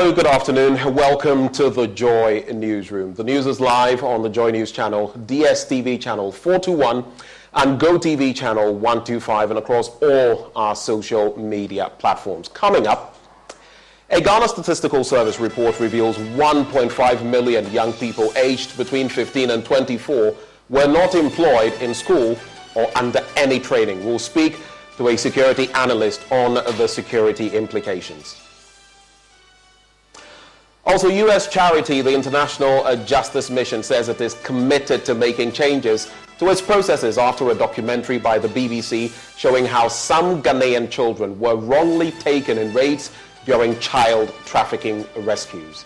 Hello, good afternoon. Welcome to the Joy Newsroom. The news is live on the Joy News channel, DSTV channel 421 and GoTV channel 125 and across all our social media platforms. Coming up, a Ghana Statistical Service report reveals 1.5 million young people aged between 15 and 24 were not employed in school or under any training. We'll speak to a security analyst on the security implications. Also, U.S. charity, the International Justice Mission, says it is committed to making changes to its processes after a documentary by the BBC showing how some Ghanaian children were wrongly taken in raids during child trafficking rescues.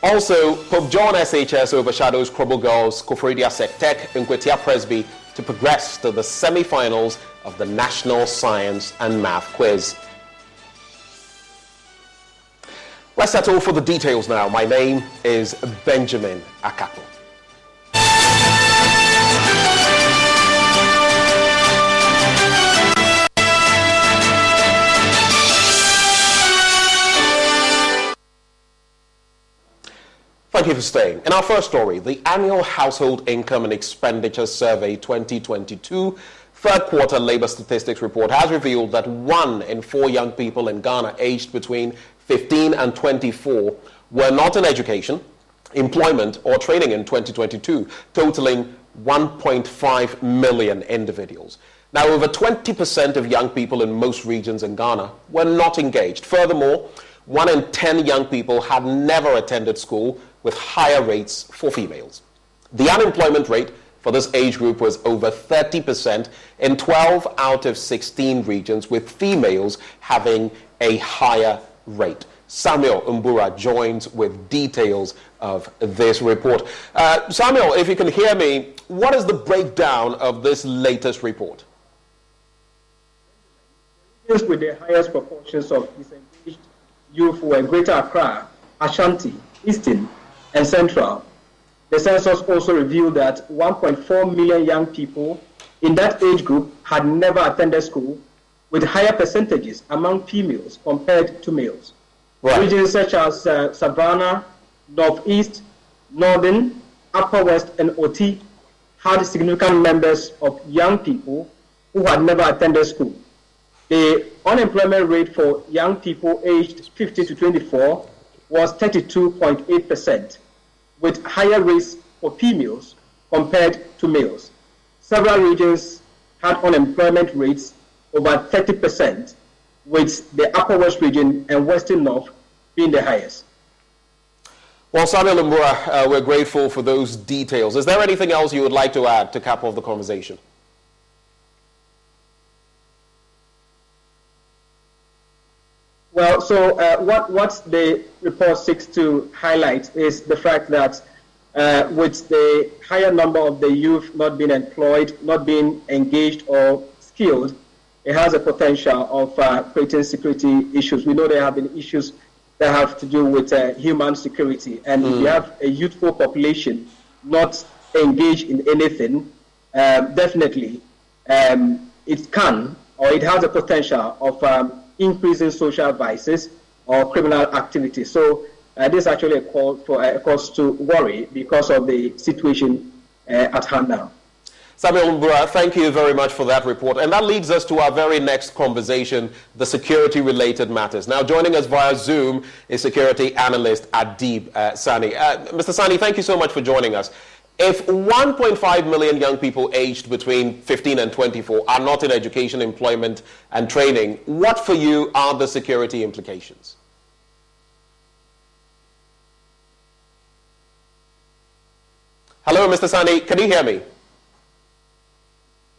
Also, Pope John SHS overshadows Krobo Girls, Koforidia Sektek, and Kwetia Presby to progress to the semi-finals of the National Science and Math Quiz. Let's settle for the details now. My name is Benjamin Akapo. Thank you for staying. In our first story, the annual Household Income and Expenditure Survey 2022 third quarter labor statistics report has revealed that 1 in 4 young people in Ghana aged between 15 and 24 were not in education, employment, or training in 2022, totaling 1.5 million individuals. Now, over 20% of young people in most regions in Ghana were not engaged. Furthermore, 1 in 10 young people had never attended school, with higher rates for females. The unemployment rate for this age group was over 30% in 12 out of 16 regions, with females having a higher rate. Samuel Mbura joins with details of this report. Samuel, if you can hear me, what is the breakdown of this latest report? With the highest proportions of disengaged youth were Greater Accra, Ashanti, Eastern, and Central. The census also revealed that 1.4 million young people in that age group had never attended school, with higher percentages among females compared to males. Right. Regions such as Savannah, Northeast, Northern, Upper West, and Oti had significant numbers of young people who had never attended school. The unemployment rate for young people aged 15 to 24 was 32.8%, with higher rates for females compared to males. Several regions had unemployment rates over 30%, with the Upper West region and Western North being the highest. Well, Samuel Mbura, we're grateful for those details. Is there anything else you would like to add to cap off the conversation? Well, so what the report seeks to highlight is the fact that with the higher number of the youth not being employed, not being engaged or skilled, it has a potential of creating security issues. We know there have been issues that have to do with human security. And if you have a youthful population not engaged in anything, definitely it can, or it has a potential of increasing social vices or criminal activity. So this is actually a cause to worry because of the situation at hand now. Samuel Mbura, thank you very much for that report. And that leads us to our very next conversation, the security-related matters. Now, joining us via Zoom is security analyst Adib Sani. Mr. Sani, thank you so much for joining us. If 1.5 million young people aged between 15 and 24 are not in education, employment, and training, what for you are the security implications? Hello, Mr. Sani, can you hear me?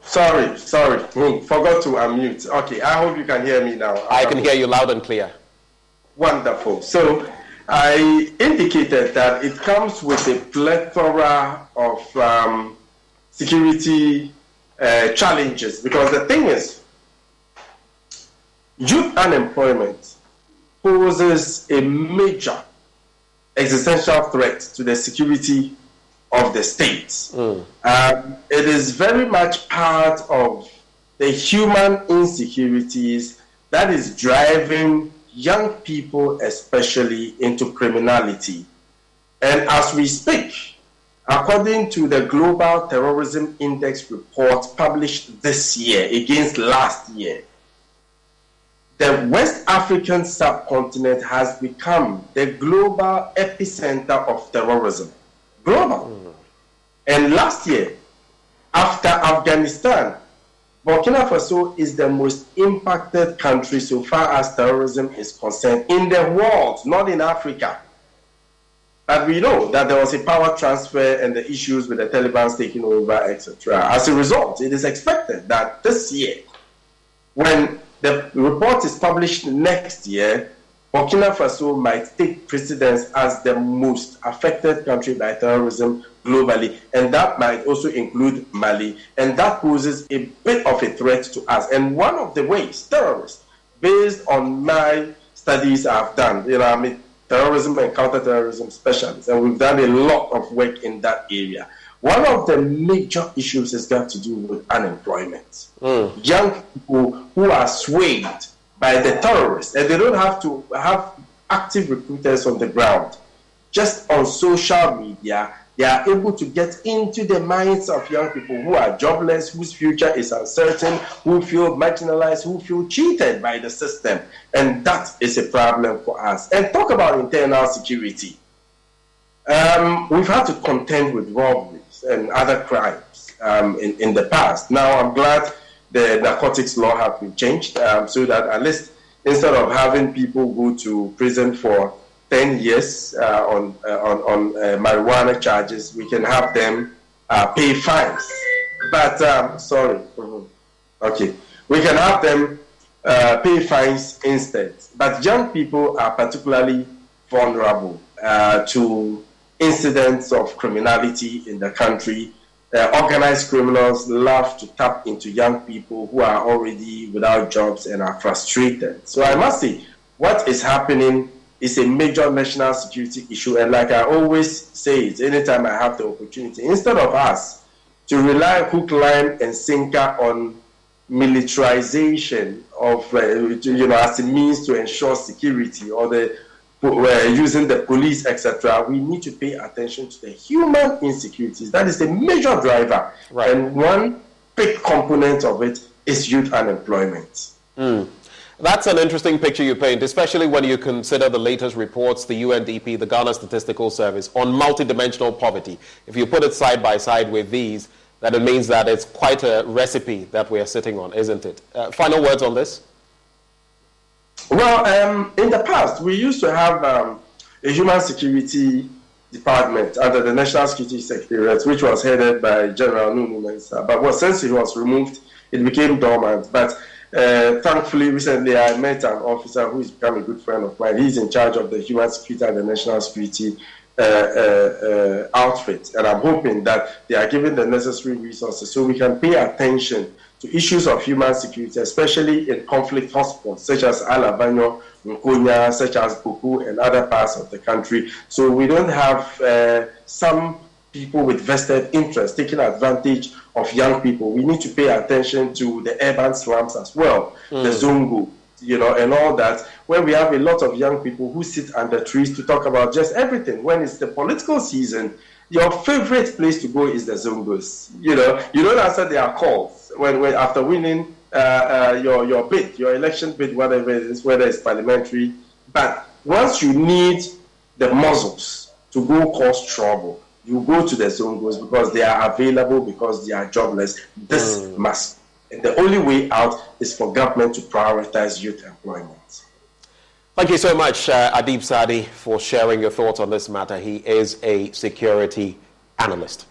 Sorry, forgot to unmute. Okay, I hope you can hear me now. I can hear you loud and clear. Wonderful. So I indicated that it comes with a plethora of security challenges, because the thing is, youth unemployment poses a major existential threat to the security of the state. It is very much part of the human insecurities that is driving young people especially into criminality. And as we speak, according to the Global Terrorism Index report published this year against last year, the West African subcontinent has become the global epicenter of terrorism. Global. And last year, after Afghanistan, Burkina Faso is the most impacted country so far as terrorism is concerned in the world, not in Africa. But we know that there was a power transfer and the issues with the Taliban taking over, etc. As a result, it is expected that this year, when the report is published next year, Burkina Faso might take precedence as the most affected country by terrorism globally, and that might also include Mali, and that poses a bit of a threat to us. And one of the ways terrorists, based on my studies I've done, I'm a terrorism and counterterrorism specialist, and we've done a lot of work in that area. One of the major issues has got to do with unemployment. Young people who are swayed by the terrorists, and they don't have to have active recruiters on the ground. Just on social media, they are able to get into the minds of young people who are jobless, whose future is uncertain, who feel marginalized, who feel cheated by the system. And that is a problem for us. And talk about internal security. We've had to contend with robberies and other crimes in the past. Now, I'm glad the narcotics law have been changed so that at least instead of having people go to prison for 10 years on marijuana charges, we can have them pay fines. But, we can have them pay fines instead. But young people are particularly vulnerable to incidents of criminality in the country. Organized criminals love to tap into young people who are already without jobs and are frustrated. So I must say, what is happening is a major national security issue. And like I always say it, anytime I have the opportunity, instead of us to rely hook, line, and sinker on militarization of, as a means to ensure security, or using the police, etc., we need to pay attention to the human insecurities. That is the major driver. Right. And one big component of it is youth unemployment. That's an interesting picture you paint, especially when you consider the latest reports, the UNDP, the Ghana Statistical Service, on multidimensional poverty. If you put it side by side with these, that it means that it's quite a recipe that we are sitting on, isn't it? Final words on this? Well, in the past, we used to have a human security department under the National Security Secretariat, which was headed by General Nunu Mensah. But since he was removed, it became dormant. But thankfully, recently, I met an officer who has become a good friend of mine. He's in charge of the human security and the national security outfit. And I'm hoping that they are given the necessary resources so we can pay attention to issues of human security, especially in conflict hotspots such as Alabanyo, Nkonya, such as Buku, and other parts of the country. So we don't have some people with vested interest taking advantage of young people. We need to pay attention to the urban slums as well, the Zongo, and all that, where we have a lot of young people who sit under trees to talk about just everything. When it's the political season, your favorite place to go is the Zongos. You don't answer their calls when after winning your bid, your election bid, whatever it is, whether it's parliamentary. But once you need the muzzles to go cause trouble, you go to the Zongos because they are available, because they are jobless. This must. And the only way out is for government to prioritize youth employment. Thank you so much, Adib Sadi, for sharing your thoughts on this matter. He is a security analyst.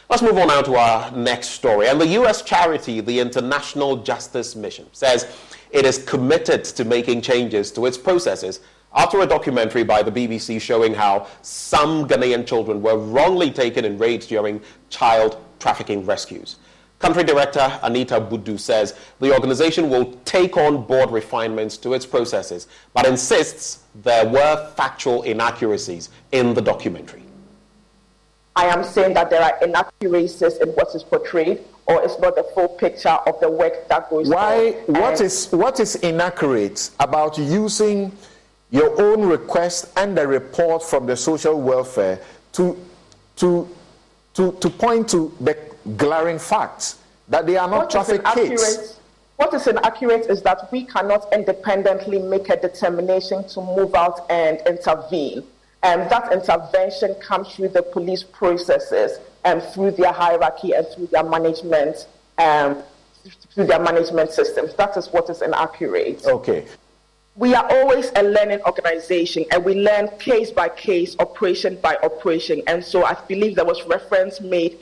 Let's move on now to our next story. And the U.S. charity, the International Justice Mission, says it is committed to making changes to its processes after a documentary by the BBC showing how some Ghanaian children were wrongly taken in raids during child trafficking rescues. Country Director Anita Budu says the organization will take on board refinements to its processes, but insists there were factual inaccuracies in the documentary. I am saying that there are inaccuracies in what is portrayed, or it's not the full picture of the work that goes on. What is inaccurate about using your own request and the report from the social welfare to point to the glaring facts that they are not traffic kids? What is inaccurate is that we cannot independently make a determination to move out and intervene. And that intervention comes through the police processes and through their hierarchy and through their management systems. That is what is inaccurate. Okay. We are always a learning organization, and we learn case by case, operation by operation. And so I believe there was reference made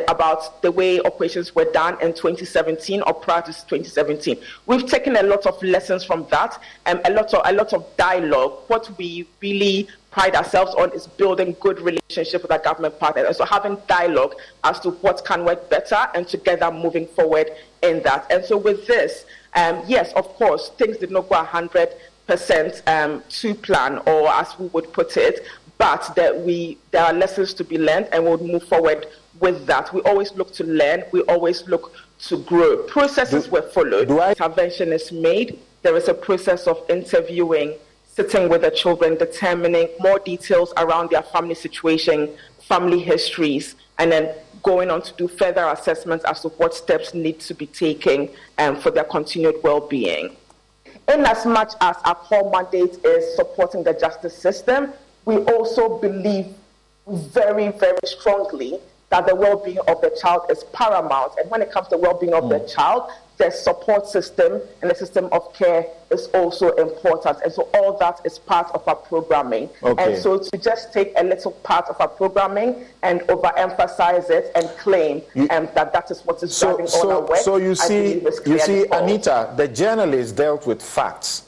about the way operations were done in 2017 or prior to 2017. We've taken a lot of lessons from that, and a lot of dialogue. What we really pride ourselves on is building good relationship with our government partners, and so having dialogue as to what can work better, and together moving forward in that. And so with this, yes, of course, things did not go 100% to plan, or as we would put it, but there are lessons to be learned, and we'll move forward with that. We always look to learn. We always look to grow. Processes were followed. Intervention is made. There is a process of interviewing, sitting with the children, determining more details around their family situation, family histories, and then going on to do further assessments as to what steps need to be taken for their continued well-being. In as much as our core mandate is supporting the justice system, we also believe very, very strongly that the well-being of the child is paramount. And when it comes to well-being of the child, the support system and the system of care is also important. And so all that is part of our programming. Okay. And so to just take a little part of our programming and overemphasize it and claim that is what is driving all our work. So you see, Anita, the journalist dealt with facts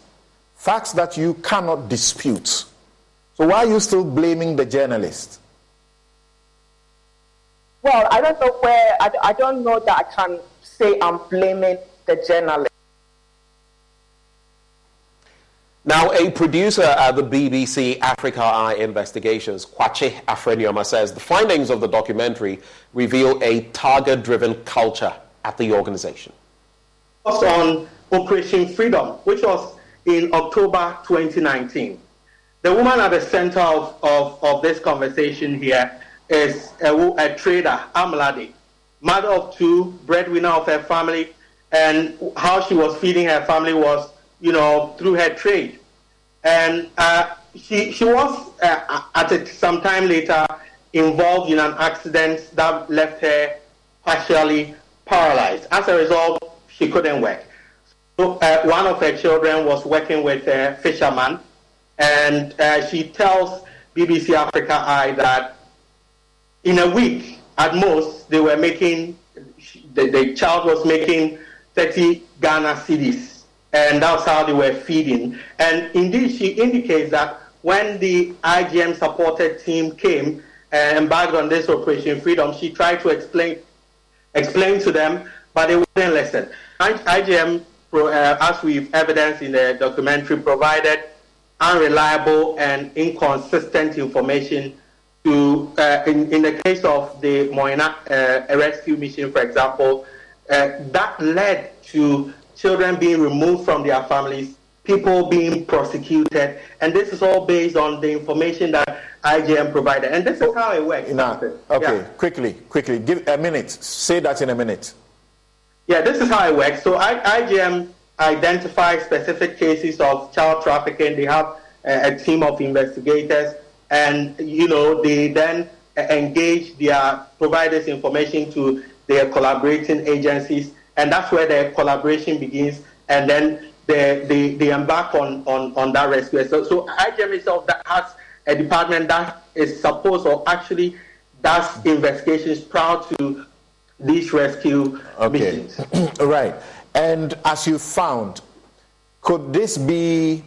that you cannot dispute. So why are you still blaming the journalist? Well, I don't know where, I don't know that I can say I'm blaming the journalist. Now, a producer at the BBC Africa Eye Investigations, Kwache Afrenioma, says the findings of the documentary reveal a target-driven culture at the organization. On Operation Freedom, which was in October 2019. The woman at the center of this conversation here is a trader, Amlade, mother of two, breadwinner of her family, and how she was feeding her family was, through her trade. And she was, some time later, involved in an accident that left her partially paralyzed. As a result, she couldn't work. So one of her children was working with a fisherman, and she tells BBC Africa Eye that in a week, at most, they were making, the child was making 30 Ghana cedis, and that's how they were feeding. And indeed, she indicates that when the IGM supported team came and embarked on this Operation Freedom, she tried to explain to them, but they wouldn't listen. IGM, as we've evidenced in the documentary, provided unreliable and inconsistent information to, in the case of the Moina rescue mission, for example, that led to children being removed from their families, people being prosecuted, and this is all based on the information that IGM provided. And this is how it works. Okay, quickly, give a minute. Say that in a minute. Yeah, this is how it works. So IGM identifies specific cases of child trafficking. They have a team of investigators, and they then engage provide this information to their collaborating agencies, and that's where the collaboration begins, and then they embark on that rescue. So IGM itself that has a department that is supposed or actually does investigations prior to these rescue missions. Right. And as you found, could this be,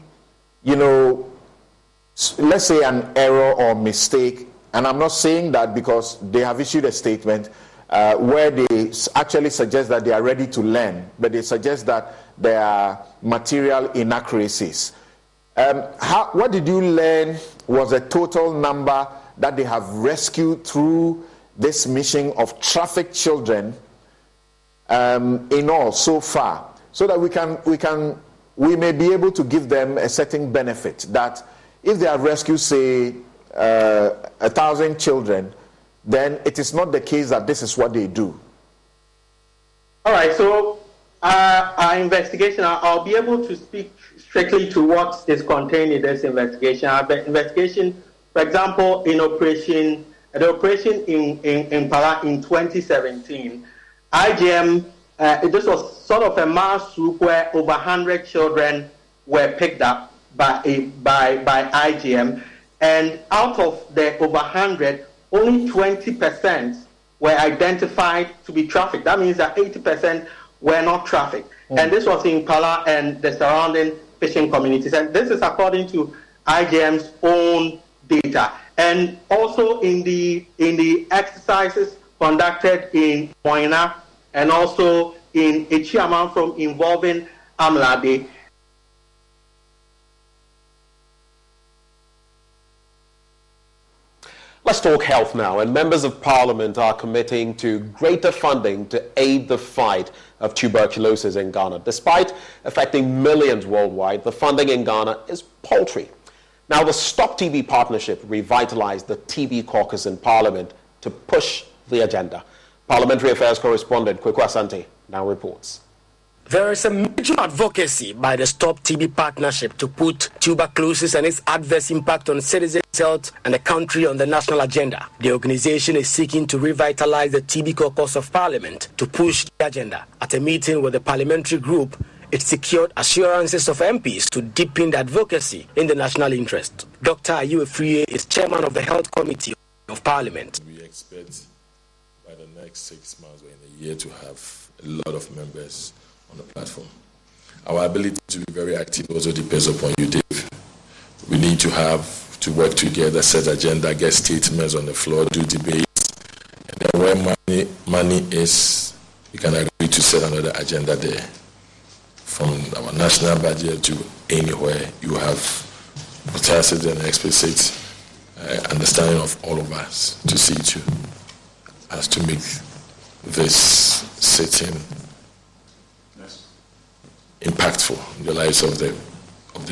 let's say an error or mistake? And I'm not saying that because they have issued a statement where they actually suggest that they are ready to learn, but they suggest that there are material inaccuracies. What did you learn was a total number that they have rescued through this mission of trafficked children in all so far, so that we may be able to give them a certain benefit that if they have rescued, say, 1,000 children, then it is not the case that this is what they do. All right, so our investigation, I'll be able to speak strictly to what is contained in this investigation. Our investigation, for example, the operation in Pala in 2017, IGM, this was sort of a mass swoop where over 100 children were picked up by IGM, and out of the over 100, only 20% were identified to be trafficked. That means that 80% were not trafficked. And this was in Pala and the surrounding fishing communities. And this is according to IGM's own data. And also in the exercises conducted in Moina and also in Echiaman from involving Amlade. Let's talk health now, and members of parliament are committing to greater funding to aid the fight of tuberculosis in Ghana. Despite affecting millions worldwide, the funding in Ghana is paltry. Now, the Stop TB partnership revitalized the TB caucus in parliament to push the agenda. Parliamentary Affairs correspondent Kweku Asante now reports. There is a major advocacy by the Stop TB partnership to put tuberculosis and its adverse impact on citizens' health and the country on the national agenda. The organization is seeking to revitalize the TB caucus of Parliament to push the agenda. At a meeting with the parliamentary group, it secured assurances of MPs to deepen the advocacy in the national interest. Dr. Ayew Efriye is chairman of the Health Committee of Parliament. We expect by the next 6 months or in a year to have a lot of members on the platform. Our ability to be very active also depends upon you, Dave. We need to work together, set agenda, get statements on the floor, do debates, and then where money is, we can agree to set another agenda there. From our national budget to anywhere, you have tacit and explicit understanding of all of us to see to as to make this sitting impactful in the lives of the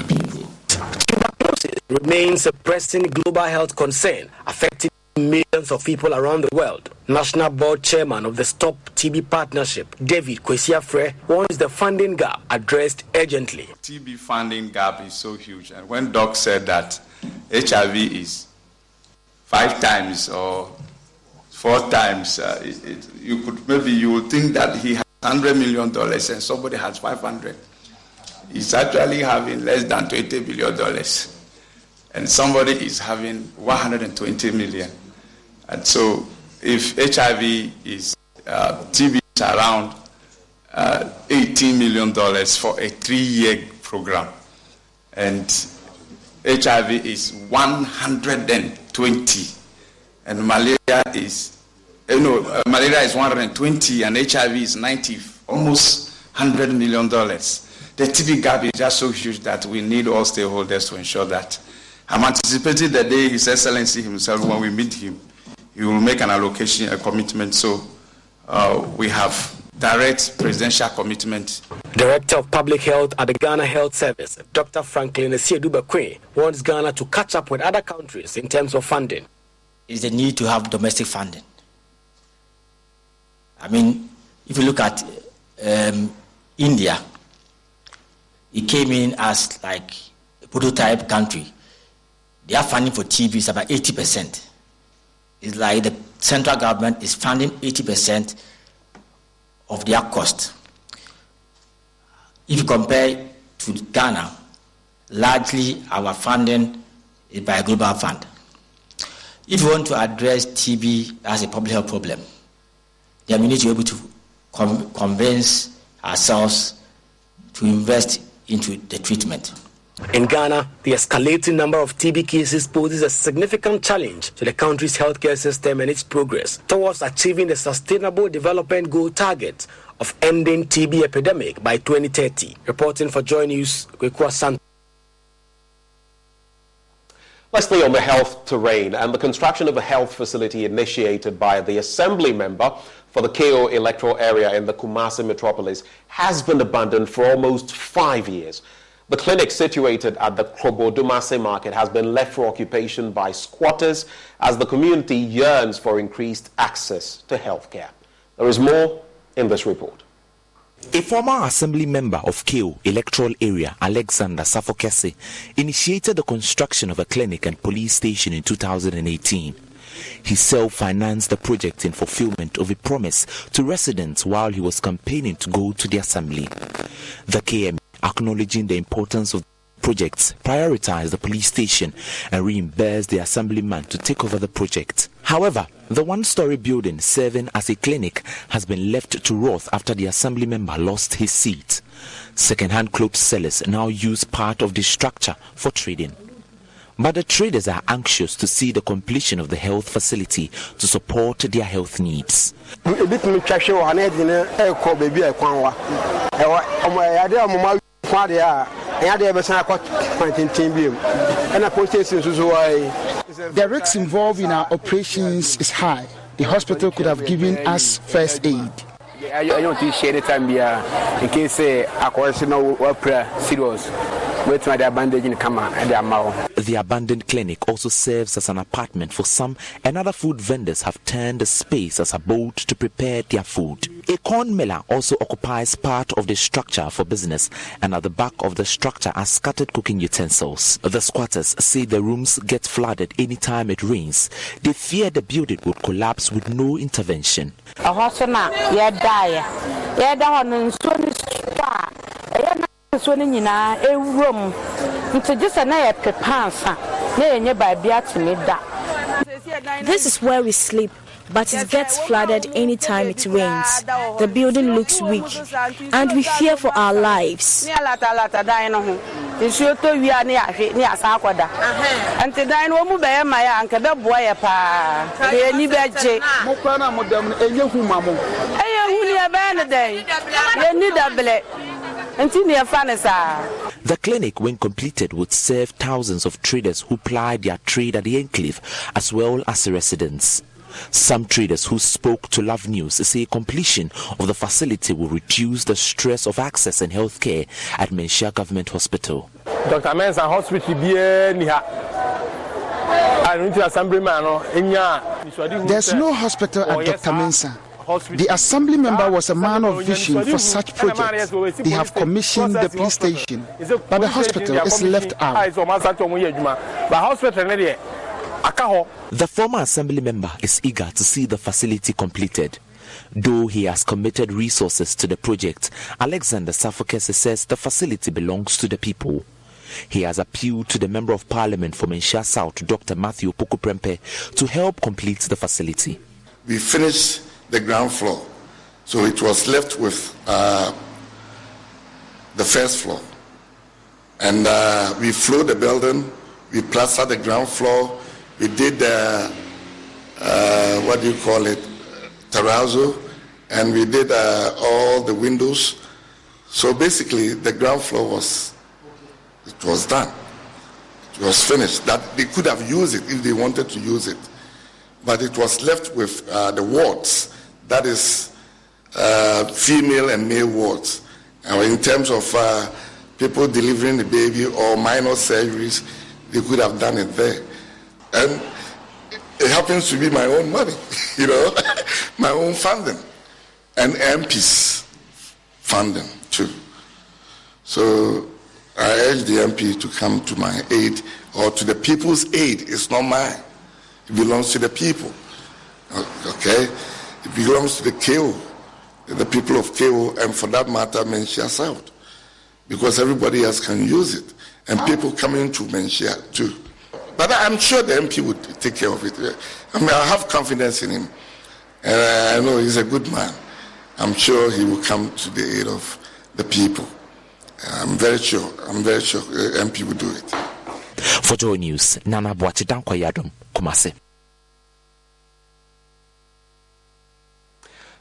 people. Tuberculosis remains a pressing global health concern affecting millions of people around the world. National Board Chairman of the Stop TB Partnership, David Kwesi wants the funding gap addressed urgently. TB funding gap is so huge, and when Doc said that HIV is 5 times or 4 times, you would think that he has $100 million and somebody has 500. He's actually having less than $20 billion, and somebody is having 120 million. And so, if HIV is TB is around $18 million for a 3-year program, and HIV is 120, and malaria is malaria is 120 and HIV is 90, almost $100 million. The TB gap is just so huge that we need all stakeholders to ensure that. I'm anticipating the day His Excellency himself, when we meet him, he will make an allocation, a commitment. So we have direct presidential commitment. Director of Public Health at the Ghana Health Service, Dr. Franklin Esiedubekwe, wants Ghana to catch up with other countries in terms of funding. Is the need to have domestic funding. I mean, if you look at India, it came in as like a prototype country. Their funding for TB is about 80%. It's like the central government is funding 80% of their cost. If you compare to Ghana, largely our funding is by a global fund. If you want to address TB as a public health problem, then we need to be able to convince ourselves to invest into the treatment. In Ghana, the escalating number of TB cases poses a significant challenge to the country's healthcare system and its progress towards achieving the Sustainable Development Goal target of ending TB epidemic by 2030. Reporting for Joy News, Kweku Asante. Let's stay on the health terrain and the construction of a health facility initiated by the Assembly member for the KO electoral area in the Kumasi metropolis has been abandoned for almost 5 years. The clinic situated at the Krobodumase market has been left for occupation by squatters as the community yearns for increased access to healthcare. There is more in this report. A former assembly member of KO electoral area, Alexander Safokese, initiated the construction of a clinic and police station in 2018. He self-financed the project in fulfillment of a promise to residents while he was campaigning to go to the assembly. The KM, acknowledging the importance of projects, prioritized the police station and reimbursed the assemblyman to take over the project. However, the one-story building serving as a clinic has been left to rot after the assembly member lost his seat. Second-hand clothes sellers now use part of the structure for trading. But the traders are anxious to see the completion of the health facility to support their health needs. The risks involved in our operations is high. The hospital could have given us first aid. I don't think share the time in case serious. The abandoned clinic also serves as an apartment for some, and other food vendors have turned the space as a abode to prepare their food. A corn miller also occupies part of the structure for business, and at the back of the structure are scattered cooking utensils. The squatters say the rooms get flooded anytime it rains. They fear the building would collapse with no intervention. This is where we sleep, but it gets flooded anytime it rains. The building looks weak, and we fear for our lives. The clinic, when completed, would serve thousands of traders who ply their trade at the enclave, as well as the residents. Some traders who spoke to Love News say completion of the facility will reduce the stress of access and health care at Menshia Government Hospital. Dr. Mensa Hospital, there's no hospital at Dr. Mensa. The assembly member was a man of vision for such projects. They have commissioned the police station, but the hospital is left out. The former assembly member is eager to see the facility completed. Though he has committed resources to the project, Alexander Safokese says the facility belongs to the people. He has appealed to the Member of Parliament for Menshia South, Dr. Matthew Pokuprempe, to help complete the facility. We finished the ground floor, so it was left with the first floor, and we floored the building, we plastered the ground floor, we did terrazzo, and we did all the windows. So basically the ground floor was done, it was finished. That they could have used it if they wanted to use it, but it was left with the wards. That is female and male wards. And in terms of people delivering the baby or minor surgeries, they could have done it there. And it happens to be my own money, my own funding, and MP's funding too. So I urge the MP to come to my aid, or to the people's aid. It's not mine. It belongs to the people. Okay? It belongs to the KO, the people of KO, and for that matter, Menshia South, because everybody else can use it, and people coming to Menshia too. But I'm sure the MP would take care of it. I have confidence in him, and I know he's a good man. I'm sure he will come to the aid of the people. I'm very sure the MP will do it. For Joy News, Nana Boachidankwa Kumasi.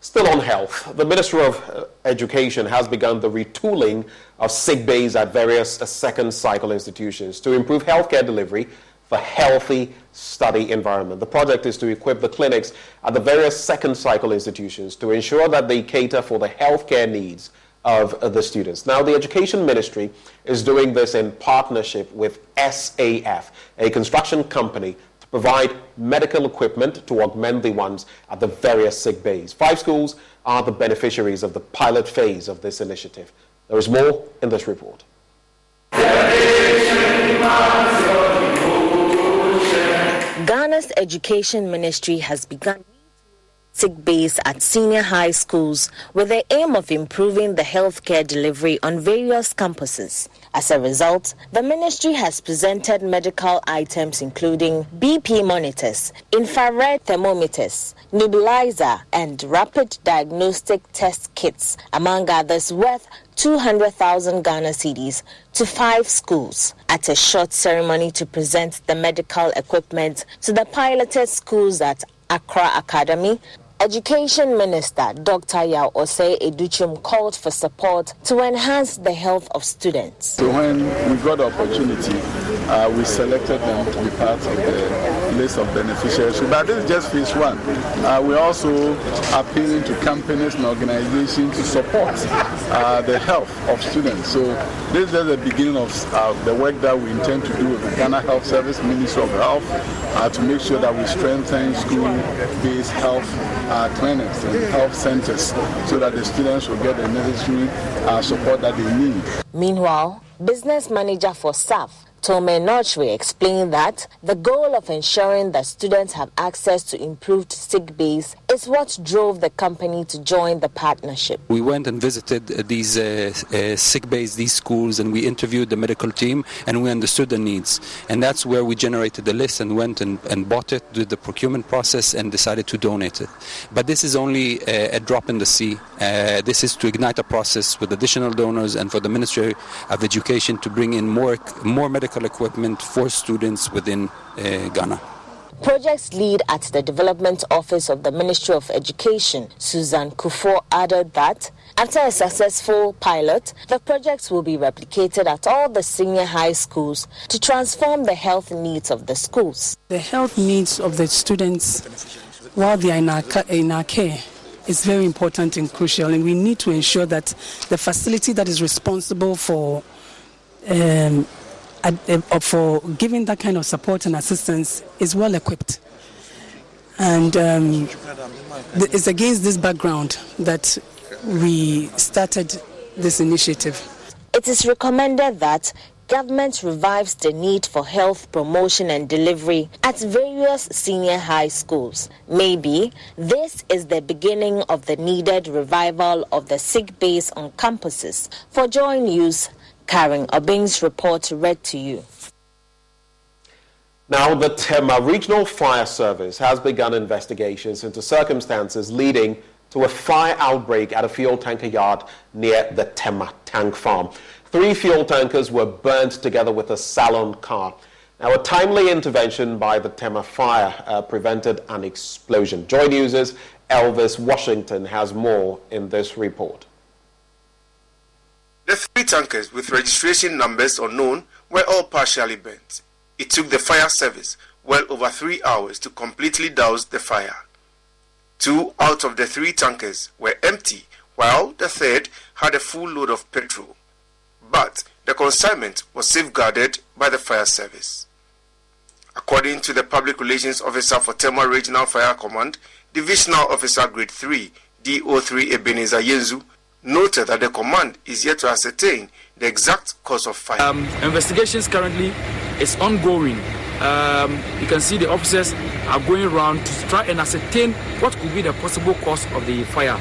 Still on health, the Ministry of Education has begun the retooling of sick bays at various second cycle institutions to improve healthcare delivery for healthy study environment. The project is to equip the clinics at the various second cycle institutions to ensure that they cater for the healthcare needs of the students. Now, the Education Ministry is doing this in partnership with SAF, a construction company, to provide medical equipment to augment the ones at the various sick bays. 5 schools are the beneficiaries of the pilot phase of this initiative. There is more in this report. Ghana's Education Ministry has begun sick bays at senior high schools with the aim of improving the healthcare delivery on various campuses. As a result, the ministry has presented medical items including BP monitors, infrared thermometers, nebulizer, and rapid diagnostic test kits, among others, worth 200,000 Ghana cedis to 5 schools at a short ceremony to present the medical equipment to the piloted schools at Accra Academy. Education Minister Dr. Yao Osei Educhum called for support to enhance the health of students. So when we got the opportunity, we selected them to be part of the list of beneficiaries. But this is just phase 1. We're also appealing to companies and organizations to support the health of students. So this is just the beginning of the work that we intend to do with the Ghana Health Service, Ministry of Health, to make sure that we strengthen school-based health clinics and health centers so that the students will get the necessary support that they need. Meanwhile, business manager for SAF, Tome Nochwe, explained that the goal of ensuring that students have access to improved sick bays is what drove the company to join the partnership. We went and visited these sick bays, these schools, and we interviewed the medical team and we understood the needs. And that's where we generated the list and went and bought it, did the procurement process and decided to donate it. But this is only a drop in the sea. This is to ignite a process with additional donors and for the Ministry of Education to bring in more medical equipment for students within Ghana. Projects lead at the Development Office of the Ministry of Education, Susan Kufo, added that after a successful pilot, the projects will be replicated at all the senior high schools to transform the health needs of the schools. The health needs of the students while they are in our care is very important and crucial, and we need to ensure that the facility that is responsible for giving that kind of support and assistance is well equipped. And it's against this background that we started this initiative. It is recommended that government revives the need for health promotion and delivery at various senior high schools. Maybe this is the beginning of the needed revival of the sick bays on campuses. For Joy News, Karen Obing's report read to you. Now, the Tema Regional Fire Service has begun investigations into circumstances leading to a fire outbreak at a fuel tanker yard near the Tema Tank Farm. 3 fuel tankers were burnt together with a Salon car. Now, a timely intervention by the Tema Fire prevented an explosion. Joy News' Elvis Washington has more in this report. The 3 tankers with registration numbers unknown were all partially burnt. It took the fire service well over 3 hours to completely douse the fire. 2 out of the 3 tankers were empty, while the third had a full load of petrol. But the consignment was safeguarded by the fire service. According to the Public Relations Officer for Tema Regional Fire Command, Divisional Officer Grade 3, DO3 Ebenezer Yenzu, noted that the command is yet to ascertain the exact cause of fire. Investigations currently is ongoing. You can see the officers are going around to try and ascertain what could be the possible cause of the fire.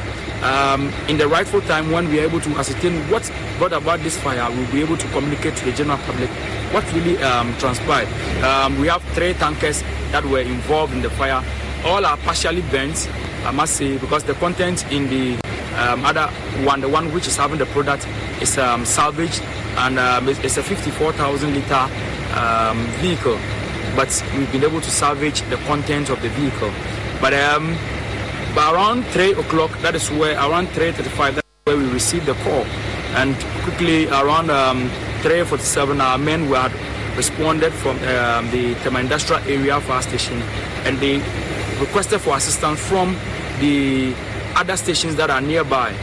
In the rightful time, when we are able to ascertain what brought about this fire, we'll be able to communicate to the general public what really transpired. We have 3 tankers that were involved in the fire. All are partially burnt, I must say, because the content in the other one, the one which is having the product, is salvaged, and it's a 54,000 liter vehicle. But we've been able to salvage the content of the vehicle. But around 3 o'clock, that is where, around 3:35, that's where we received the call. And quickly, around 3:47, our men were responded from the Tema Industrial Area Fire Station, and they requested for assistance from the other stations that are nearby.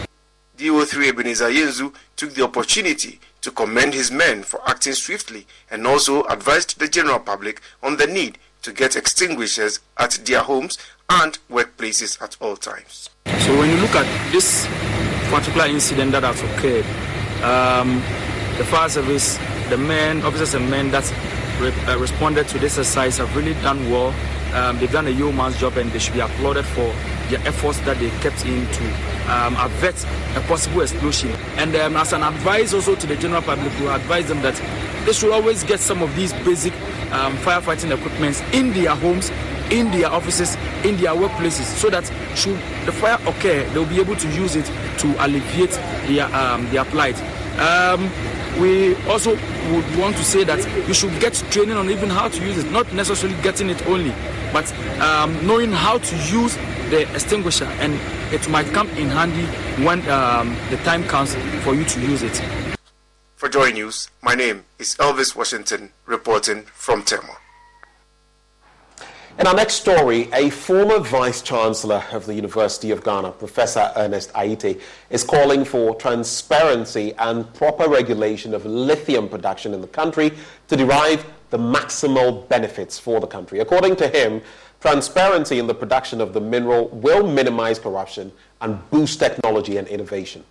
DO3 Ebenezer Yenzu took the opportunity to commend his men for acting swiftly and also advised the general public on the need to get extinguishers at their homes and workplaces at all times. So when you look at this particular incident that has occurred, the fire service, the men, officers and men that responded to this exercise have really done well. They've done a yeoman's job, and they should be applauded for their efforts that they kept in to avert a possible explosion. And as an advice also to the general public, we advise them that they should always get some of these basic firefighting equipment in their homes, in their offices, in their workplaces, so that should the fire occur, they'll be able to use it to alleviate their plight. We also would want to say that you should get training on even how to use it, not necessarily getting it only, but knowing how to use the extinguisher, and it might come in handy when the time comes for you to use it. For Joy News, my name is Elvis Washington, reporting from Tema. In our next story, a former Vice-Chancellor of the University of Ghana, Professor Ernest Aite, is calling for transparency and proper regulation of lithium production in the country to derive the maximal benefits for the country. According to him, transparency in the production of the mineral will minimize corruption and boost technology and innovation.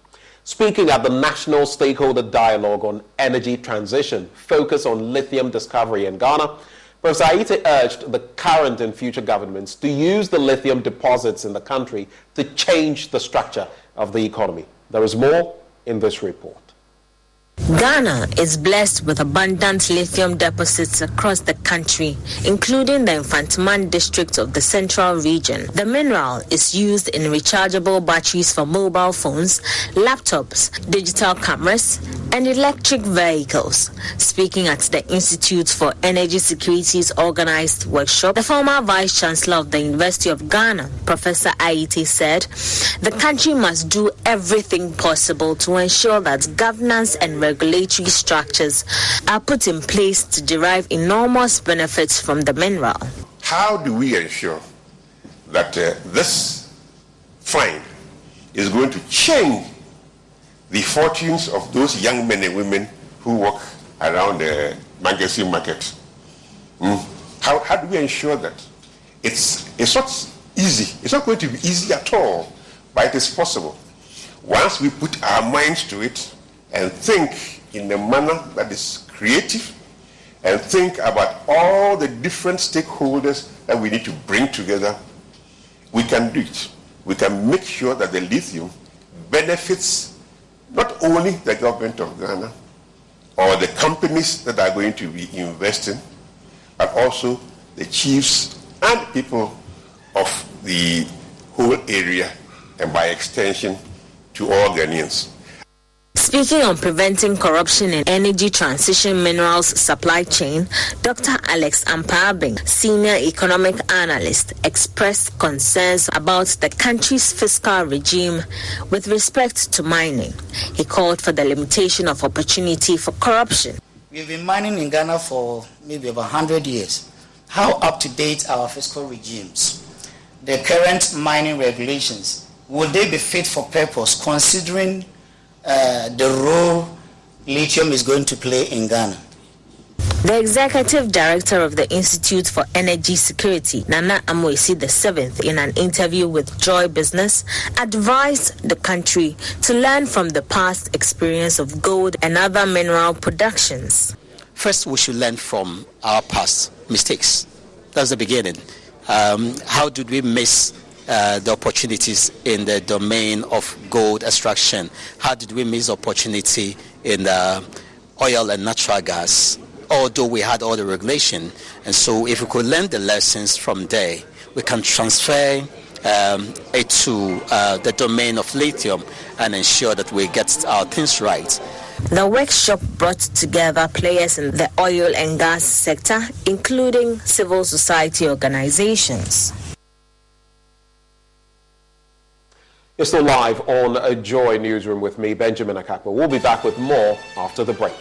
Speaking at the National Stakeholder Dialogue on Energy Transition, focus on lithium discovery in Ghana, Professor Aite urged the current and future governments to use the lithium deposits in the country to change the structure of the economy. There is more in this report. Ghana is blessed with abundant lithium deposits across the country, including the Infantiman district of the Central Region. The mineral is used in rechargeable batteries for mobile phones, laptops, digital cameras, and electric vehicles. Speaking at the Institute for Energy Security's organized workshop, the former Vice-Chancellor of the University of Ghana, Professor Aite, said the country must do everything possible to ensure that governance and regulatory structures are put in place to derive enormous benefits from the mineral. How do we ensure that this find is going to change the fortunes of those young men and women who walk around the magazine market? How do we ensure that? It's not easy. It's not going to be easy at all, but it is possible. Once we put our minds to it and think in a manner that is creative and think about all the different stakeholders that we need to bring together, we can do it. We can make sure that the lithium benefits not only the government of Ghana or the companies that are going to be investing, but also the chiefs and people of the whole area, and by extension to all Ghanaians. Speaking on preventing corruption in energy transition minerals supply chain, Dr. Alex Ampabing, senior economic analyst, expressed concerns about the country's fiscal regime with respect to mining. He called for the limitation of opportunity for corruption. We've been mining in Ghana for maybe over 100 years. How up to date are our fiscal regimes? The current mining regulations, will they be fit for purpose considering the role lithium is going to play in Ghana? The executive director of the Institute for Energy Security, Nana Amoisi VII, in an interview with Joy Business, advised the country to learn from the past experience of gold and other mineral productions. First, we should learn from our past mistakes. That's the beginning. How did we miss the opportunities in the domain of gold extraction? How did we miss opportunity in oil and natural gas? Although we had all the regulation, and so if we could learn the lessons from there, we can transfer it to the domain of lithium and ensure that we get our things right. The workshop brought together players in the oil and gas sector, including civil society organizations. You're still live on a Joy Newsroom with me, Benjamin Akakwa. We'll be back with more after the break.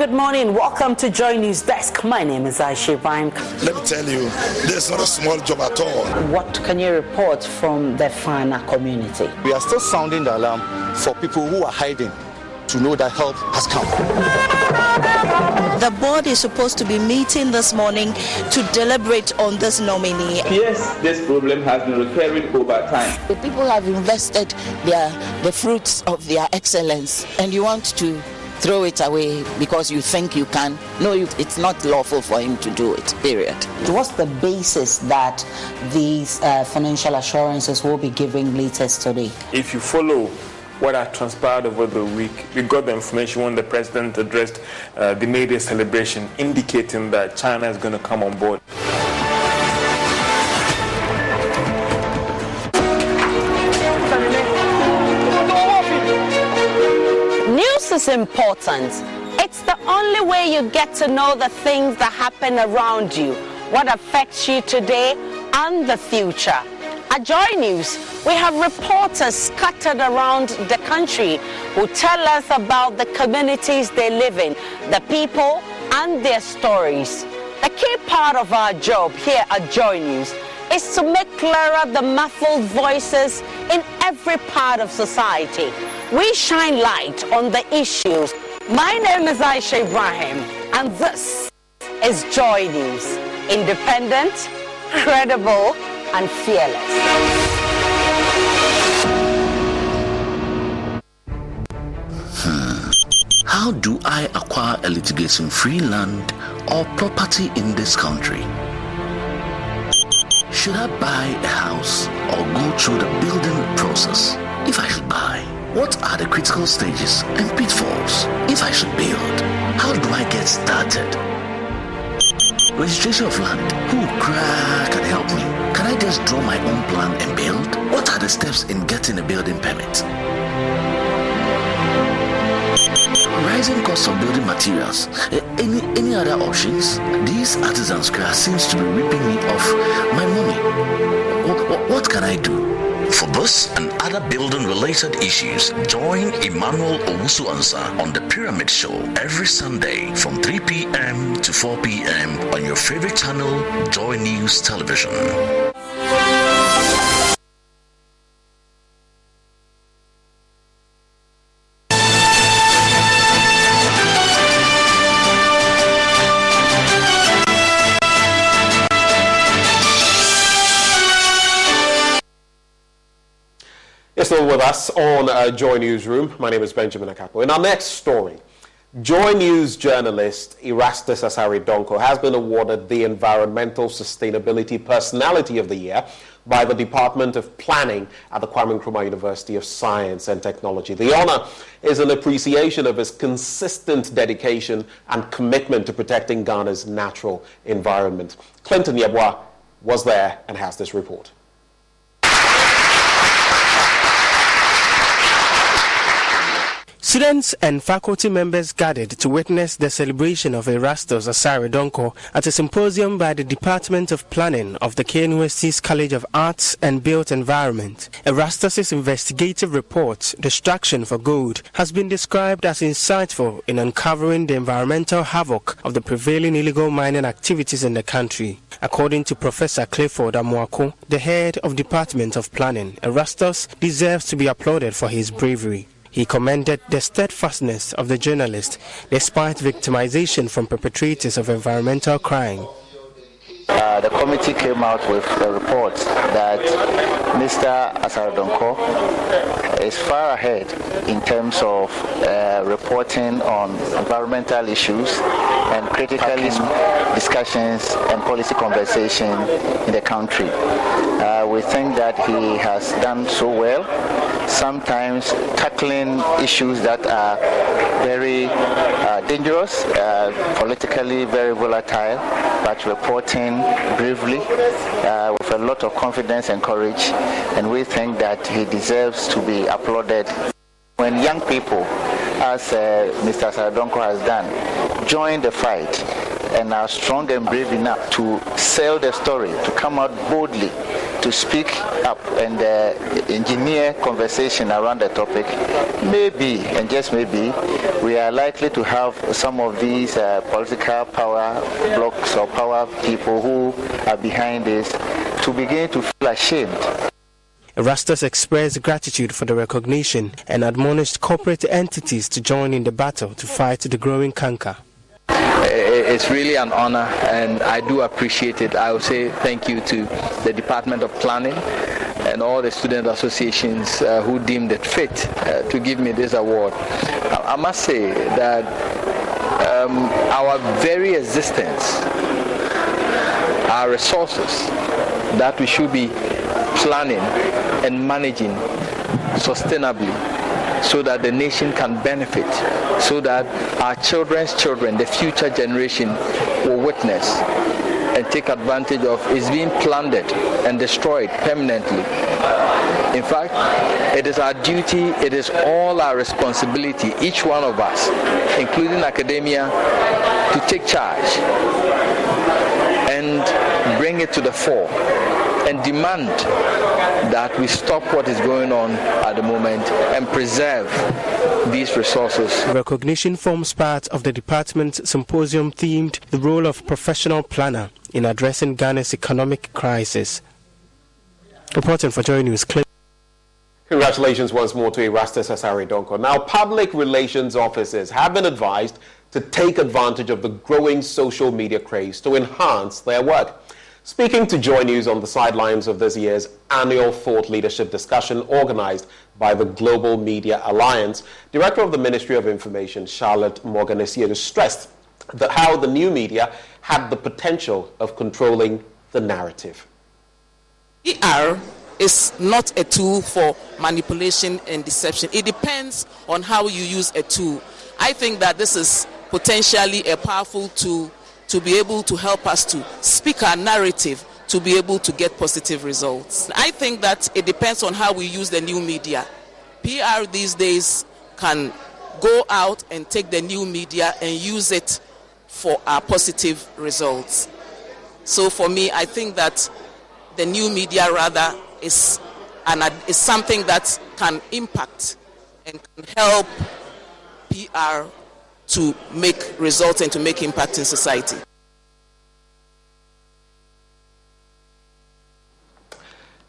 good morning. Welcome to Joy News Desk. My name is Aisha Ibrahim. Let me tell you, this is not a small job at all. What can you report from the farmer community? We are still sounding the alarm for people who are hiding to know that help has come. The board is supposed to be meeting this morning to deliberate on this nominee. Yes, this problem has been recurring over time. The people have invested the fruits of their excellence, and you want to throw it away because you think you can. No, it's not lawful for him to do it, period. What's the basis that these financial assurances will be giving latest today? If you follow what had transpired over the week, we got the information when the president addressed the May Day celebration, indicating that China is going to come on board. News is important. It's the only way you get to know the things that happen around you, what affects you today and the future. At Joy News, we have reporters scattered around the country who tell us about the communities they live in, the people and their stories. A key part of our job here at Joy News is to make clearer the muffled voices in every part of society. We shine light on the issues. My name is Aisha Ibrahim, and this is Joy News. Independent, credible, and fearless. How do I acquire a litigation-free land or property in this country? Should I buy a house or go through the building process? If I should buy, what are the critical stages and pitfalls? If I should build, how do I get started? Registration of land, who can help me? Can I just draw my own plan and build? What are the steps in getting a building permit? Rising cost of building materials. Any other options? These artisans' class seems to be ripping me off my money. What can I do? For this and other building-related issues, join Emmanuel Owusu-Ansah on The Pyramid Show every Sunday from 3 p.m. to 4 p.m. on your favorite channel, Joy News Television. Still with us on Joy Newsroom. My name is Benjamin Akapo. In our next story, Joy News journalist Erastus Asare Donko has been awarded the Environmental Sustainability Personality of the Year by the Department of Planning at the Kwame Nkrumah University of Science and Technology. The honor is an appreciation of his consistent dedication and commitment to protecting Ghana's natural environment. Clinton Yebwa was there and has this report. Students and faculty members gathered to witness the celebration of Erastus Asare Donko at a symposium by the Department of Planning of the KNUST's College of Arts and Built Environment. Erastus's investigative report, Distraction for Gold, has been described as insightful in uncovering the environmental havoc of the prevailing illegal mining activities in the country. According to Professor Clifford Amuako, the head of Department of Planning, Erastus deserves to be applauded for his bravery. He commended the steadfastness of the journalist despite victimization from perpetrators of environmental crime. The committee came out with a report that Mr. Asare Donko is far ahead in terms of reporting on environmental issues and critical discussions and policy conversation in the country. We think that he has done so well, sometimes tackling issues that are very dangerous, politically very volatile, but reporting bravely with a lot of confidence and courage, and we think that he deserves to be applauded. When young people, as Mr. Asare Donko has done, join the fight and are strong and brave enough to sell the story, to come out boldly to speak up and engineer conversation around the topic, maybe, and just maybe, we are likely to have some of these political power blocks or power people who are behind this to begin to feel ashamed. Erastus expressed gratitude for the recognition and admonished corporate entities to join in the battle to fight the growing canker. It's really an honor, and I do appreciate it. I would say thank you to the Department of Planning and all the student associations who deemed it fit to give me this award. I must say that our very existence, our resources that we should be planning and managing sustainably so that the nation can benefit, so that our children's children, the future generation, will witness and take advantage of, is being plundered and destroyed permanently. In fact, it is our duty, it is all our responsibility, each one of us, including academia, to take charge and bring it to the fore and demand that we stop what is going on at the moment and preserve these resources. Recognition forms part of the department's symposium themed the role of professional planner in addressing Ghana's economic crisis. Reporting for Joy News, Clay. Congratulations once more to Erastus Asare-Donkor. Now, public relations officers have been advised to take advantage of the growing social media craze to enhance their work. Speaking to Joy News on the sidelines of this year's annual thought leadership discussion organized by the Global Media Alliance, Director of the Ministry of Information, Charlotte Morganesiere, stressed that how the new media had the potential of controlling the narrative. PR is not a tool for manipulation and deception. It depends on how you use a tool. I think that this is potentially a powerful tool to be able to help us to speak our narrative, to be able to get positive results. I think that it depends on how we use the new media. PR these days can go out and take the new media and use it for our positive results. So for me, I think that the new media rather is something that can impact and can help PR to make results and to make impact in society.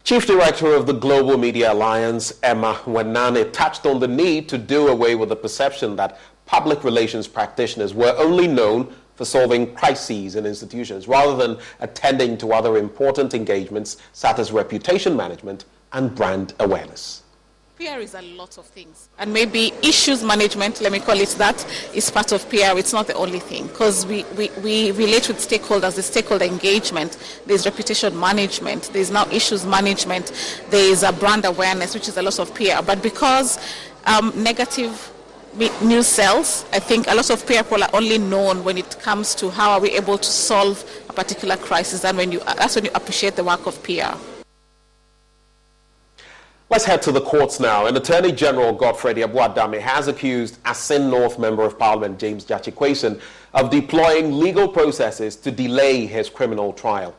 Chief Director of the Global Media Alliance, Emma Wenane, touched on the need to do away with the perception that public relations practitioners were only known for solving crises in institutions rather than attending to other important engagements such as reputation management and brand awareness. PR is a lot of things, and maybe issues management, let me call it that, is part of PR. It's not the only thing, because we relate with stakeholders. There's stakeholder engagement, there's reputation management, there's now issues management, there's a brand awareness, which is a lot of PR. But because negative news sells, I think a lot of PR people are only known when it comes to how are we able to solve a particular crisis, and that's when you appreciate the work of PR. Let's head to the courts now. And Attorney General Godfrey Abuadame has accused Asin North Member of Parliament James Jachikwason of deploying legal processes to delay his criminal trial.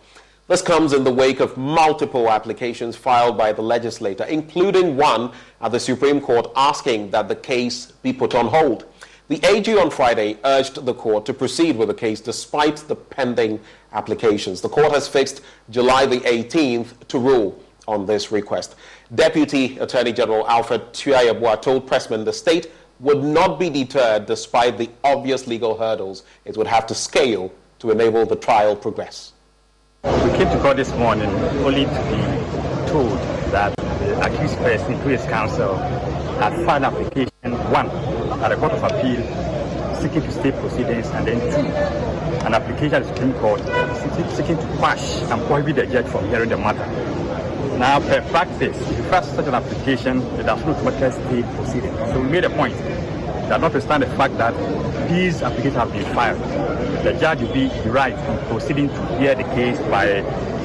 This comes in the wake of multiple applications filed by the legislator, including one at the Supreme Court asking that the case be put on hold. The AG on Friday urged the court to proceed with the case despite the pending applications. The court has fixed July the 18th to rule on this request. Deputy Attorney General Alfred Tuayabua told pressmen the state would not be deterred despite the obvious legal hurdles it would have to scale to enable the trial progress. We came to court this morning only to be told that the accused person through his counsel had filed an application, one, at the Court of Appeal seeking to stay proceedings, and then two, an application at the Supreme Court seeking to quash and prohibit the judge from hearing the matter. Now, per practice, if you file such an application, it does not automatically stay proceeding. So we made a point that notwithstanding the fact that these applications have been filed, the judge will be right in proceeding to hear the case by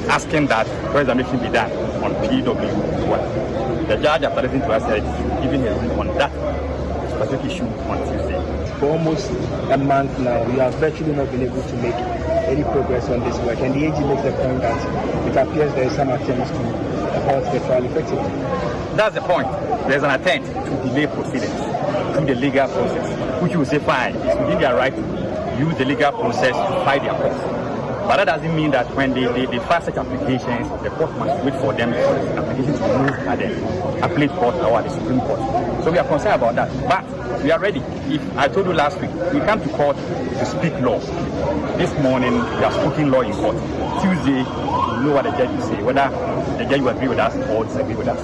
asking that examination be done on PW1. The judge, after listening to us, said giving a ruling on that specific issue on Tuesday. For almost a month now, we have virtually not been able to make any progress on this work? And the AG makes the point that it appears there is some attempts to halt the trial effectively. That's the point. There's an attempt to delay proceedings through the legal process, which you will say fine. It's within their right to use the legal process to fight their cause. But that doesn't mean that when they file such applications, the court must wait for them for the applications to move at the appellate court or at the Supreme Court. So we are concerned about that. But we are ready. If I told you last week, we come to court to speak law. This morning, we are speaking law in court. Tuesday, we know what the judge will say, whether the judge will agree with us or disagree with us.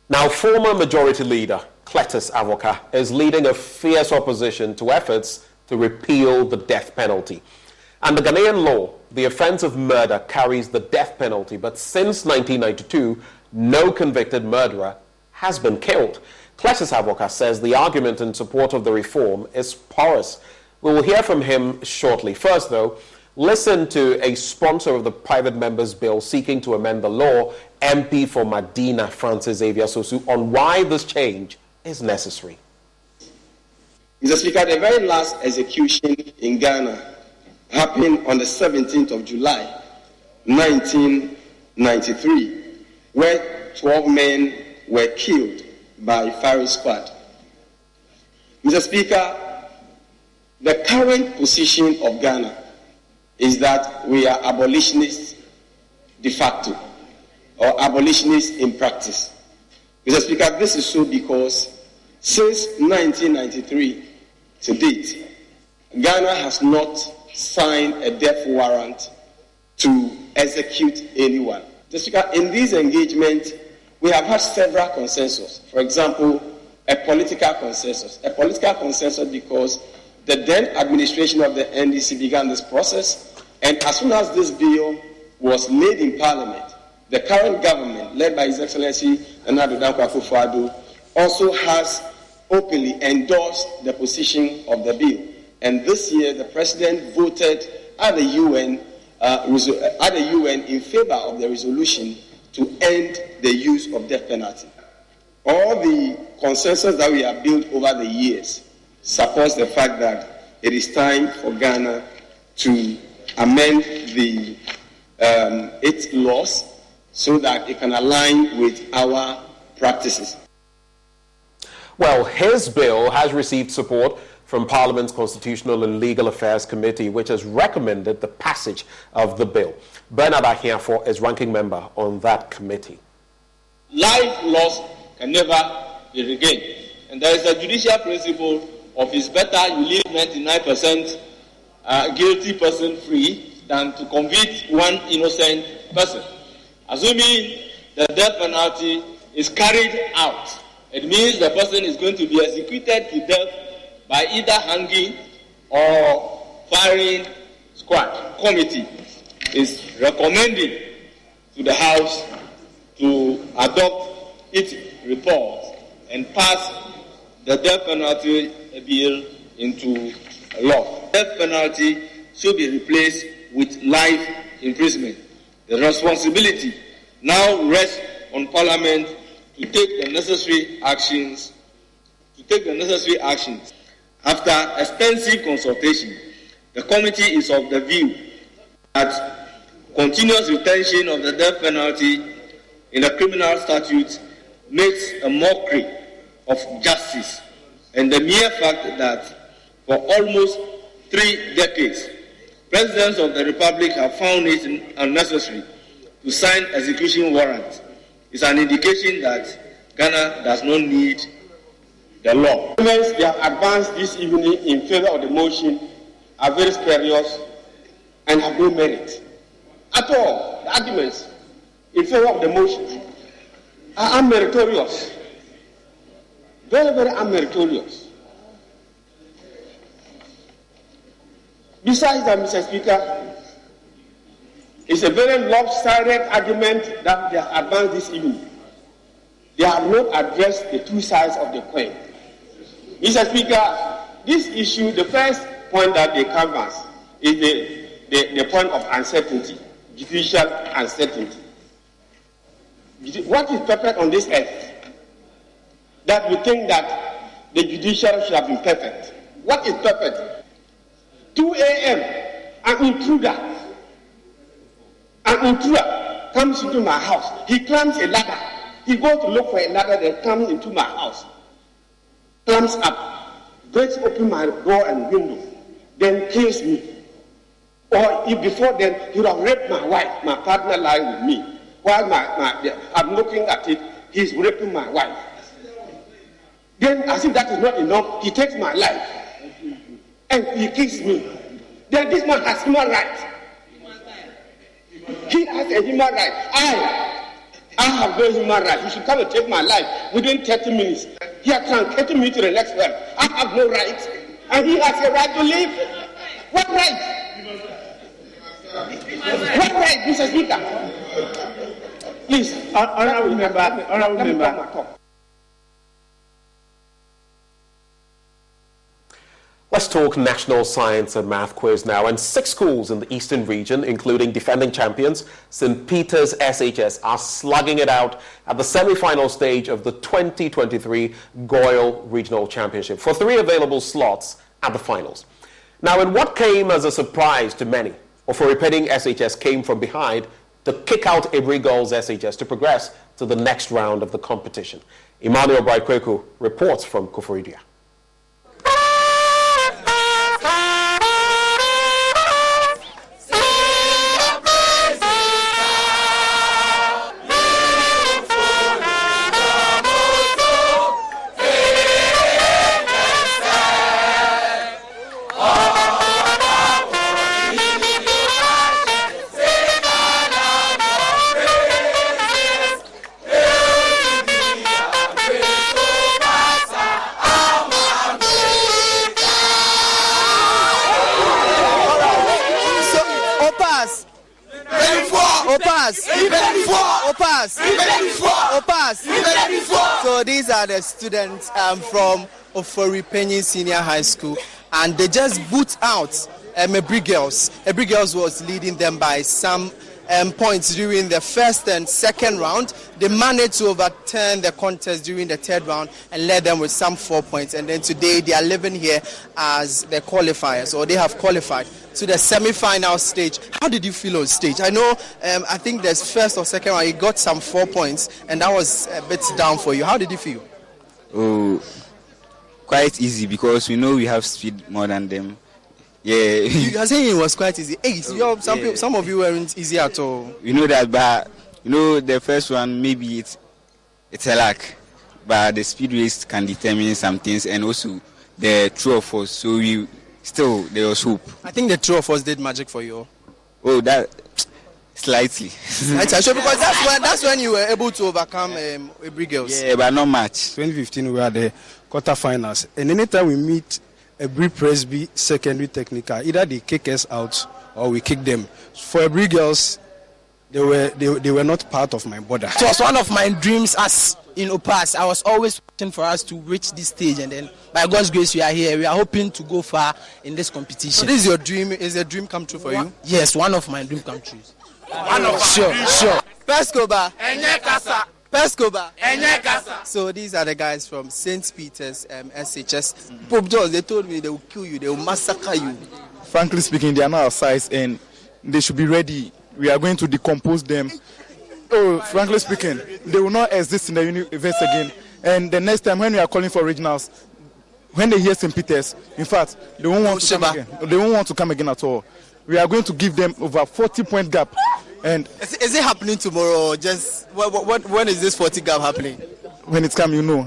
Now, former Majority Leader Cletus Avoka is leading a fierce opposition to efforts to repeal the death penalty. Under Ghanaian law, the offense of murder carries the death penalty, but since 1992, no convicted murderer has been killed. Cletus Avoka says the argument in support of the reform is porous. We will hear from him shortly. First, though, listen to a sponsor of the private members' bill seeking to amend the law, MP for Medina, Francis Xavier Sosu, on why this change is necessary. Mr. Speaker, the very last execution in Ghana happened on the 17th of July, 1993, where 12 men were killed by firing squad. Mr. Speaker, the current position of Ghana is that we are abolitionists de facto, or abolitionists in practice. Mr. Speaker, this is so because since 1993 to date, Ghana has not signed a death warrant to execute anyone. Mr. Speaker, in these engagements, we have had several consensus. For example, a political consensus. A political consensus because the then administration of the NDC began this process, and as soon as this bill was laid in Parliament, the current government, led by His Excellency Nana Addo Dankwa Akufo-Addo, also has openly endorsed the position of the bill. And this year, the President voted at the UN in favor of the resolution to end the use of death penalty. All the consensus that we have built over the years supports the fact that it is time for Ghana to amend its laws so that it can align with our practices. Well, his bill has received support from Parliament's Constitutional and Legal Affairs Committee, which has recommended the passage of the bill. Bernard Ahiafo is ranking member on that committee. Life lost can never be regained. And there is a judicial principle of it's better you leave 99% guilty person free than to convict one innocent person. Assuming the death penalty is carried out, it means the person is going to be executed to death by either hanging or firing squad. Committee is recommending to the House to adopt its report and pass the death penalty bill into law. Death penalty should be replaced with life imprisonment. The responsibility now rests on Parliament to take the necessary actions. After extensive consultation, the committee is of the view that continuous retention of the death penalty in the criminal statute makes a mockery of justice, and the mere fact that for almost 3 decades, presidents of the Republic have found it unnecessary to sign execution warrants is an indication that Ghana does not need the law. Arguments they have advanced this evening in favor of the motion are very spurious and have no merit at all. The arguments in favor of the motion are unmeritorious, very, very unmeritorious. Besides that, Mr. Speaker, it's a very lopsided argument that they have advanced this evening. They have not addressed the two sides of the coin. Mr. Speaker, this issue, the first point that they canvass is the point of uncertainty, judicial uncertainty. What is perfect on this earth that we think that the judiciary should have been perfect? What is perfect? 2 a.m., an intruder comes into my house. He climbs a ladder. He goes to look for a ladder that comes into my house. Climbs up, breaks open my door and window, then kills me. Or if before then, he would have raped my wife, my partner lying with me. While I'm looking at it, he's raping my wife. Then, as if that is not enough, he takes my life and he kills me. Then this man has human rights. He has a human right. I have no human right. He should come and take my life within 30 minutes. He has truncated me to the next one. I have no right. And he has a right to live. What right? What right, Mr. Speaker? Please. Honorable member. Let's talk National Science and Math Quiz now. And 6 schools in the Eastern region, including defending champions St. Peter's SHS, are slugging it out at the semi-final stage of the 2023 Goyle Regional Championship for 3 available slots at the finals. Now, in what came as a surprise to many, Ofori-Penning SHS came from behind to kick out Ibri Girls SHS to progress to the next round of the competition. Emmanuel Bright-Kweku reports from Koforidua. So these are the students from Ofori-Penning Senior High School, and they just boot out Ibri Girls. Ibri Girls was leading them by some points during the first and second round. They managed to overturn the contest during the third round and led them with some 4 points. And then today they are living here as the qualifiers, or they have qualified to the semi-final stage. How did you feel on stage? I know, I think there's first or second round, you got some 4 points, and that was a bit down for you. How did you feel? Oh, quite easy, because we know we have speed more than them. Yeah. You are saying it was quite easy. Hey, some of you weren't easy at all. We know that, but you know, the first one, maybe it's a lack, but the speed race can determine some things, and also the true of us. So there was hope. I think the two of us did magic for you. Oh, that slightly. Sure, because that's when you were able to overcome Ibri Girls. Yeah, but not much. 2015 we are the quarterfinals, and anytime we meet Ibri Presby Secondary Technical, either they kick us out or we kick them. For Ibri Girls, they were not part of my border. It was one of my dreams as in Opas. I was always waiting for us to reach this stage, and then by God's grace we are here. We are hoping to go far in this competition. So this is your dream? Is a dream come true for you? Yes, one of my dream come true. Sure. Pescoba. So these are the guys from St. Peter's SHS. Pope Jones, they told me they will kill you, they will massacre you. Frankly speaking, they are not our size, and they should be ready. We are going to decompose them. Oh, frankly speaking, they will not exist in the universe again. And the next time when we are calling for regionals, when they hear St. Peter's, in fact, they won't want to come again. They won't want to come again at all. We are going to give them over 40-point gap. And is it happening tomorrow, or just when is this 40 gap happening? When it comes, you know.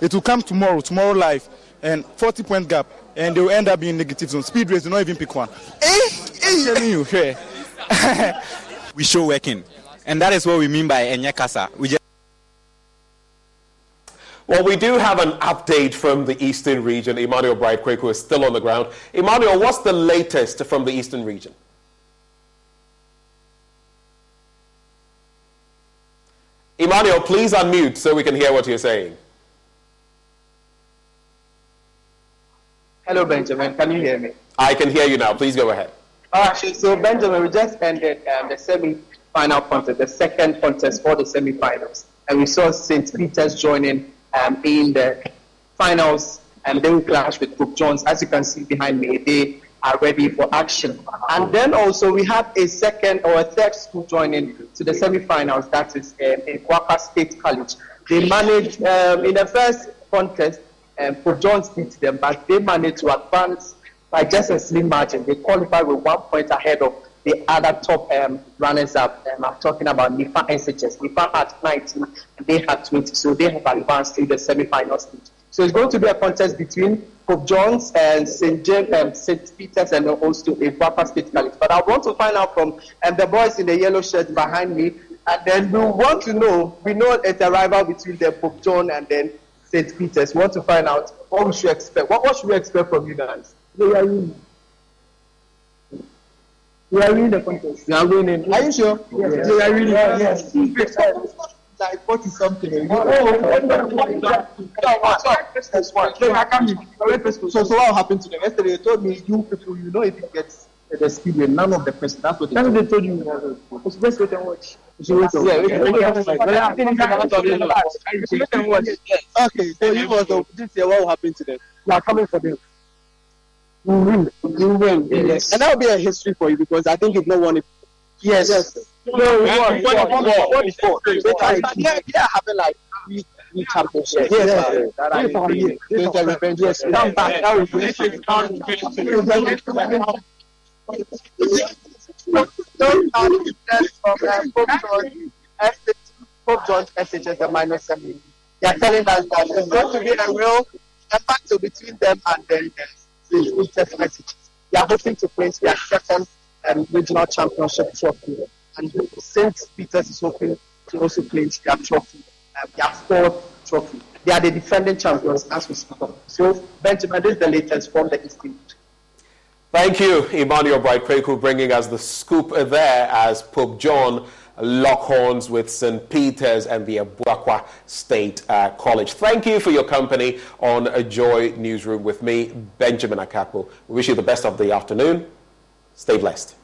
It will come tomorrow live, and 40-point gap, and they will end up being negative zone. Speed race, do not even pick one. I'm telling you, here. We show working, and that is what we mean by Enyekasa. Well, we do have an update from the Eastern region. Emmanuel Bright-Kweku is still on the ground. Emmanuel, what's the latest from the Eastern region? Emmanuel, please unmute so we can hear what you're saying. Hello, Benjamin. Can you hear me? I can hear you now. Please go ahead. So, Benjamin, we just ended the semi-final contest, the second contest for the semi-finals. And we saw St. Peter's joining in the finals and they will clash with Pope John's. As you can see behind me, they are ready for action. And then also we have a second or a third school joining to the semi-finals. That is in Kwakwa State College. They managed in the first contest, Pope John's beat them, but they managed to advance by just a slim margin. They qualified with 1 point ahead of the other top runners-up. I'm talking about NIFA SHS. NIFA had 19 and they had 20, so they have advanced to the semi-final stage. So it's going to be a contest between Pope John's and St. James, St. Peter's, and also a Kwakwa State College. But I want to find out from the boys in the yellow shirt behind me, and then we want to know. We know it's a rival between the Pope John and then St. Peter's. We want to find out what we should expect. What should we expect from you guys? We are winning. We are winning the contest. We are winning. Are you sure? Yes. We are winning. Yes. Like 40 something. So what happened to them? Yesterday they told me you people, you know, if it gets the speed with none of the person. That's what they told you. Let's wait and watch. Okay, so you was this year, what will happen to them? You are coming for them. You win. Yes. And that will be a history for you because I think you've not won it. Yes. No, we won. Before. They are having like three championships. Yes. It's a revenge. Yes. Come back. Pope John's SHS, the minus 7. They are telling us that there's going to be a real battle between them and then the test messages. They are hoping to place their second regional championship trophy. And St. Peter's is hoping to also place their trophy, their fourth trophy. They are the defending champions as we speak of. So, Benjamin, this is the latest from the East Indies. Thank you, Emmanuel Bright-Kreku, bringing us the scoop there as Pope John lock horns with St. Peter's and the Kwakwa State College. Thank you for your company on A Joy Newsroom with me, Benjamin Akapo. We wish you the best of the afternoon. Stay blessed.